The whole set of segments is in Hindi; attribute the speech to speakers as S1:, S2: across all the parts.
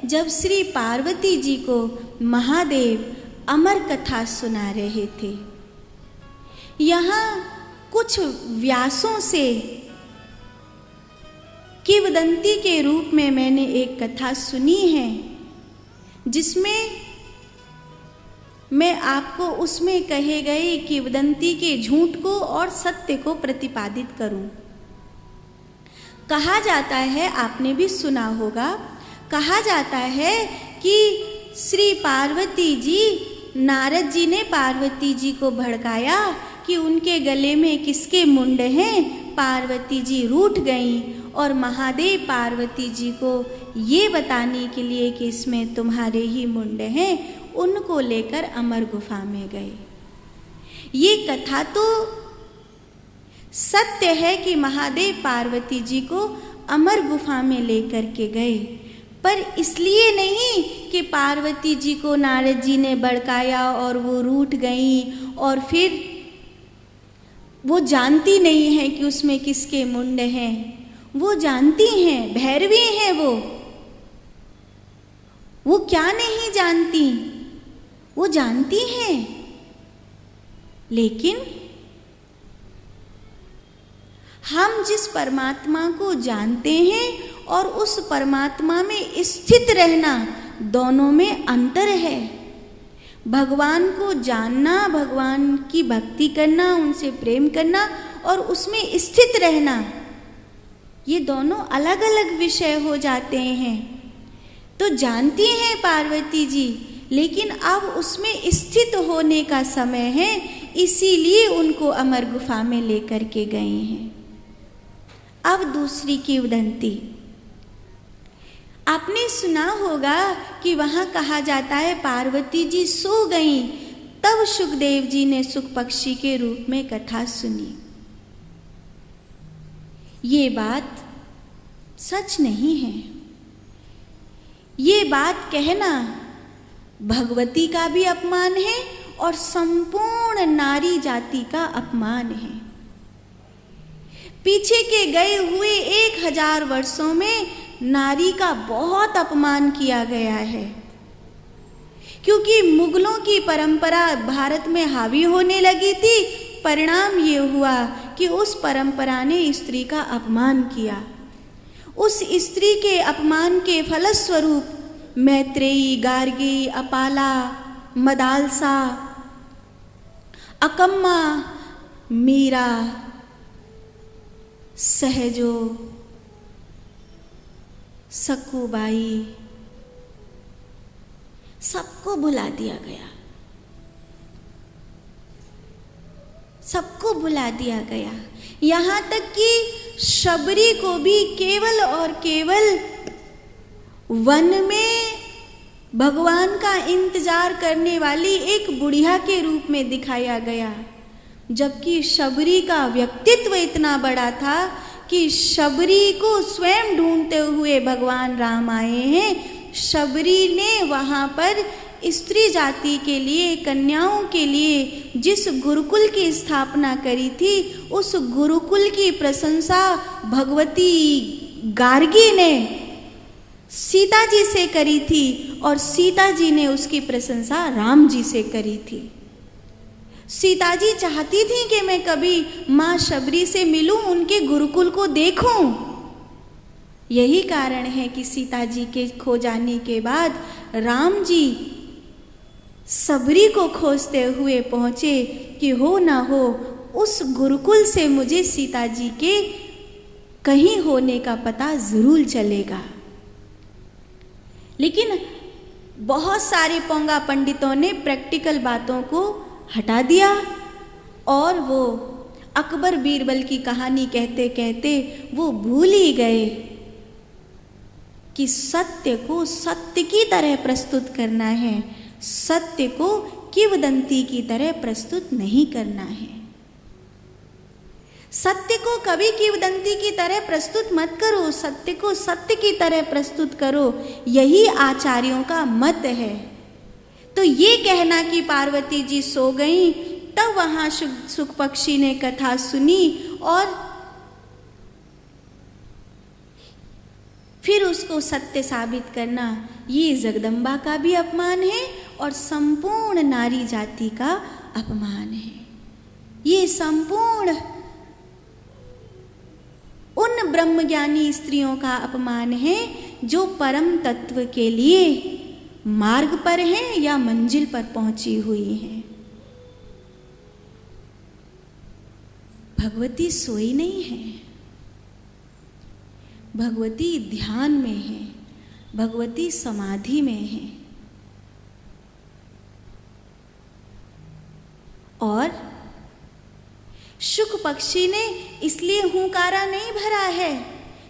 S1: जब श्री पार्वती जी को महादेव अमर कथा सुना रहे थे। यहाँ कुछ व्यासों से किंवदंती के रूप में मैंने एक कथा सुनी है, जिसमें मैं आपको उसमें कहे गए किंवदंती के झूठ को और सत्य को प्रतिपादित करूं। कहा जाता है, आपने भी सुना होगा, कहा जाता है कि श्री पार्वती जी, नारद जी ने पार्वती जी को भड़काया कि उनके गले में किसके मुंड हैं। पार्वती जी रूठ गईं और महादेव पार्वती जी को ये बताने के लिए कि इसमें तुम्हारे ही मुंड हैं, उनको लेकर अमर गुफा में गए। ये कथा तो सत्य है कि महादेव पार्वती जी को अमर गुफा में लेकर के गए, पर इसलिए नहीं कि पार्वती जी को नारद जी ने भड़काया और वो रूठ गईं और फिर वो जानती नहीं है कि उसमें किसके मुंड हैं। वो जानती हैं, भैरवी हैं वो क्या नहीं जानती, वो जानती हैं। लेकिन हम जिस परमात्मा को जानते हैं और उस परमात्मा में स्थित रहना, दोनों में अंतर है। भगवान को जानना, भगवान की भक्ति करना, उनसे प्रेम करना और उसमें स्थित रहना, ये दोनों अलग अलग विषय हो जाते हैं। तो जानती हैं पार्वती जी, लेकिन अब उसमें स्थित होने का समय है, इसीलिए उनको अमर गुफा में लेकर के गए हैं। अब दूसरी किंवदंती, आपने सुना होगा कि वहाँ कहा जाता है पार्वती जी सो गईं, तब सुखदेव जी ने सुख पक्षी के रूप में कथा सुनी। ये बात सच नहीं है। ये बात कहना भगवती का भी अपमान है और संपूर्ण नारी जाति का अपमान है। पीछे के गए हुए 1000 वर्षों में नारी का बहुत अपमान किया गया है, क्योंकि मुगलों की परंपरा भारत में हावी होने लगी थी। परिणाम ये हुआ कि उस परंपरा ने स्त्री का अपमान किया। उस स्त्री के अपमान के फलस्वरूप मैत्रेयी, गार्गी, अपाला, मदालसा, अकम्मा, मीरा, सहजो, सकुबाई, सबको भुला दिया गया, सबको भुला दिया गया। यहाँ तक कि शबरी को भी केवल और केवल वन में भगवान का इंतजार करने वाली एक बुढ़िया के रूप में दिखाया गया, जबकि शबरी का व्यक्तित्व इतना बड़ा था कि शबरी को स्वयं ढूंढते हुए भगवान राम आए हैं। शबरी ने वहाँ पर स्त्री जाति के लिए, कन्याओं के लिए जिस गुरुकुल की स्थापना करी थी, उस गुरुकुल की प्रशंसा भगवती गार्गी ने सीता जी से करी थी और सीता जी ने उसकी प्रशंसा राम जी से करी थी। सीता जी चाहती थी कि मैं कभी माँ शबरी से मिलूं, उनके गुरुकुल को देखूं। यही कारण है कि सीता जी के खो जाने के बाद राम जी सबरी को खोजते हुए पहुँचे कि हो ना हो उस गुरुकुल से मुझे सीता जी के कहीं होने का पता ज़रूर चलेगा। लेकिन बहुत सारे पोंगा पंडितों ने प्रैक्टिकल बातों को हटा दिया और वो अकबर बीरबल की कहानी कहते कहते वो भूल ही गए कि सत्य को सत्य की तरह प्रस्तुत करना है, सत्य को किंवदंती की तरह प्रस्तुत नहीं करना है। सत्य को कभी किंवदंती की तरह प्रस्तुत मत करो, सत्य को सत्य की तरह प्रस्तुत करो, यही आचार्यों का मत है। तो ये कहना कि पार्वती जी सो गईं, तब वहाँ सुख पक्षी ने कथा सुनी और फिर उसको सत्य साबित करना, ये जगदम्बा का भी अपमान है और संपूर्ण नारी जाति का अपमान है। ये संपूर्ण उन ब्रह्मज्ञानी स्त्रियों का अपमान है जो परम तत्व के लिए मार्ग पर हैं या मंजिल पर पहुंची हुई हैं। भगवती सोई नहीं है, भगवती ध्यान में है, भगवती समाधि में है। और शुक पक्षी ने इसलिए हुंकारा नहीं भरा है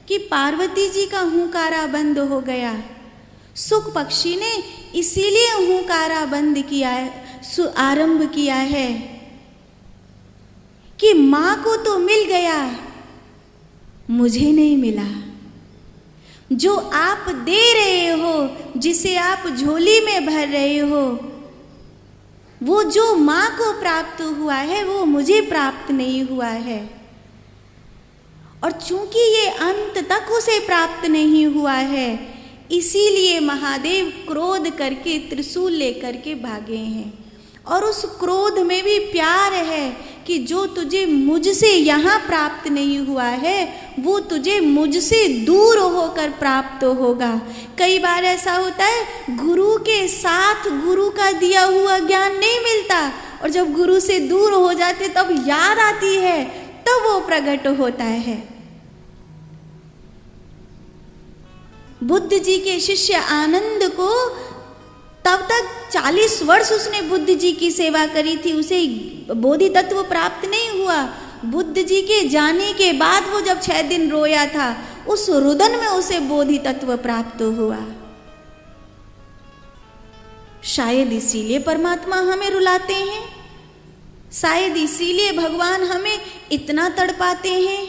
S1: कि पार्वती जी का हुंकारा बंद हो गया। शुक पक्षी ने इसीलिए हुंकारा बंद किया है, आरंभ किया है कि मां को तो मिल गया, मुझे नहीं मिला। जो आप दे रहे हो, जिसे आप झोली में भर रहे हो, वो जो मां को प्राप्त हुआ है वो मुझे प्राप्त नहीं हुआ है। और चूंकि ये अंत तक उसे प्राप्त नहीं हुआ है, इसीलिए महादेव क्रोध करके त्रिशूल लेकर के भागे हैं। और उस क्रोध में भी प्यार है कि जो तुझे मुझसे यहाँ प्राप्त नहीं हुआ है वो तुझे मुझसे दूर होकर प्राप्त होगा। कई बार ऐसा होता है, गुरु के साथ गुरु का दिया हुआ ज्ञान नहीं मिलता, और जब गुरु से दूर हो जाते तब याद आती है, तब वो प्रकट होता है। बुद्ध जी के शिष्य आनंद को तब तक 40 वर्ष उसने बुद्ध जी की सेवा करी थी, उसे बोधि तत्व प्राप्त नहीं हुआ। बुद्ध जी के जाने के बाद वो जब 6 दिन रोया था, उस रुदन में उसे बोधि तत्व प्राप्त हुआ। शायद इसीलिए परमात्मा हमें रुलाते हैं, शायद इसीलिए भगवान हमें इतना तड़पाते हैं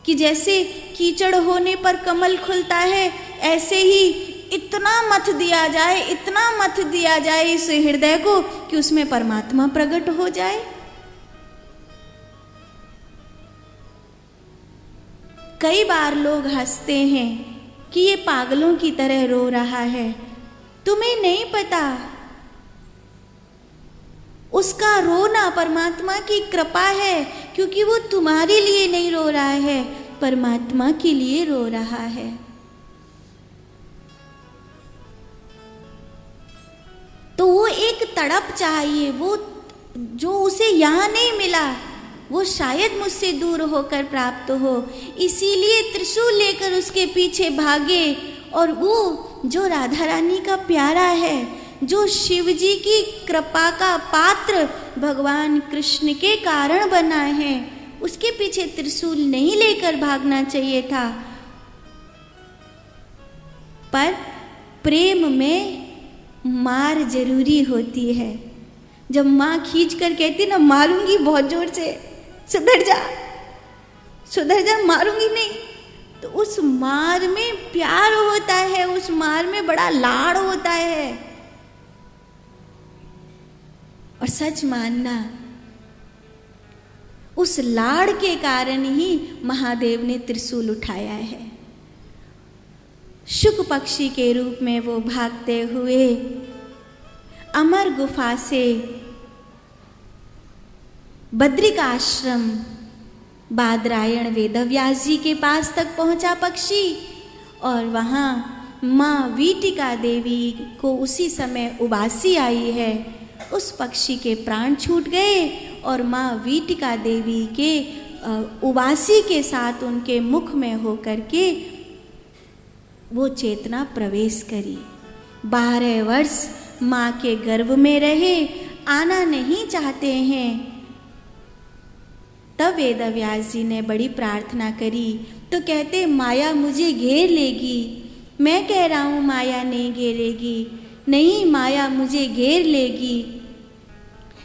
S1: कि जैसे कीचड़ होने पर कमल खुलता है, ऐसे ही इतना मथ दिया जाए, इतना मथ दिया जाए इस हृदय को कि उसमें परमात्मा प्रकट हो जाए। कई बार लोग हंसते हैं कि ये पागलों की तरह रो रहा है। तुम्हें नहीं पता, उसका रोना परमात्मा की कृपा है, क्योंकि वो तुम्हारे लिए नहीं रो रहा है, परमात्मा के लिए रो रहा है। तो वो एक तड़प चाहिए, वो जो उसे यहाँ नहीं मिला वो शायद मुझसे दूर होकर प्राप्त हो, इसीलिए त्रिशूल लेकर उसके पीछे भागे। और वो जो राधा रानी का प्यारा है, जो शिव जी की कृपा का पात्र भगवान कृष्ण के कारण बना है, उसके पीछे त्रिशूल नहीं लेकर भागना चाहिए था। पर प्रेम में मार जरूरी होती है। जब माँ खींच कर कहती ना, मारूंगी बहुत जोर से, सुधर जा सुधर जा, मारूंगी नहीं, तो उस मार में प्यार होता है, उस मार में बड़ा लाड़ होता है। और सच मानना, उस लाड़ के कारण ही महादेव ने त्रिशूल उठाया है। शुक पक्षी के रूप में वो भागते हुए अमर गुफा से बद्रिकाश्रम बादरायण वेदव्यास जी के पास तक पहुंचा पक्षी। और वहाँ माँ वीटिका देवी को उसी समय उबासी आई है। उस पक्षी के प्राण छूट गए और माँ वीटिका देवी के उबासी के साथ उनके मुख में होकर के वो चेतना प्रवेश करी। 12 वर्ष माँ के गर्भ में रहे, आना नहीं चाहते हैं। तब वेदव्यास जी ने बड़ी प्रार्थना करी, तो कहते माया मुझे घेर लेगी। मैं कह रहा हूँ माया नहीं घेरेगी, नहीं माया मुझे घेर लेगी।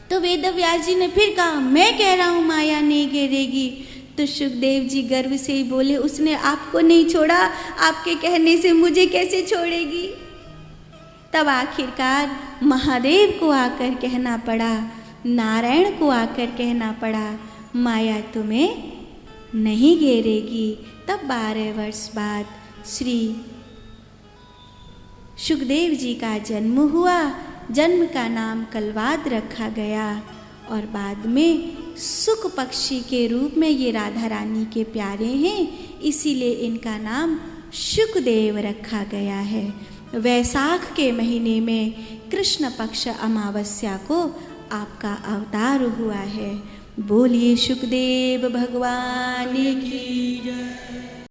S1: तो वेदव्यास जी ने फिर कहा, मैं कह रहा हूँ माया नहीं घेरेगी। तो सुखदेव जी गर्व से ही बोले, उसने आपको नहीं छोड़ा, आपके कहने से मुझे कैसे छोड़ेगी। तब आखिरकार महादेव को आकर कहना पड़ा, नारायण को आकर कहना पड़ा, माया तुम्हें नहीं घेरेगी। तब 12 वर्ष बाद श्री सुखदेव जी का जन्म हुआ। जन्म का नाम कलवाद रखा गया और बाद में सुख पक्षी के रूप में ये राधा रानी के प्यारे हैं, इसीलिए इनका नाम शुकदेव रखा गया है। वैसाख के महीने में कृष्ण पक्ष अमावस्या को आपका अवतार हुआ है। बोलिए सुखदेव भगवान की जय।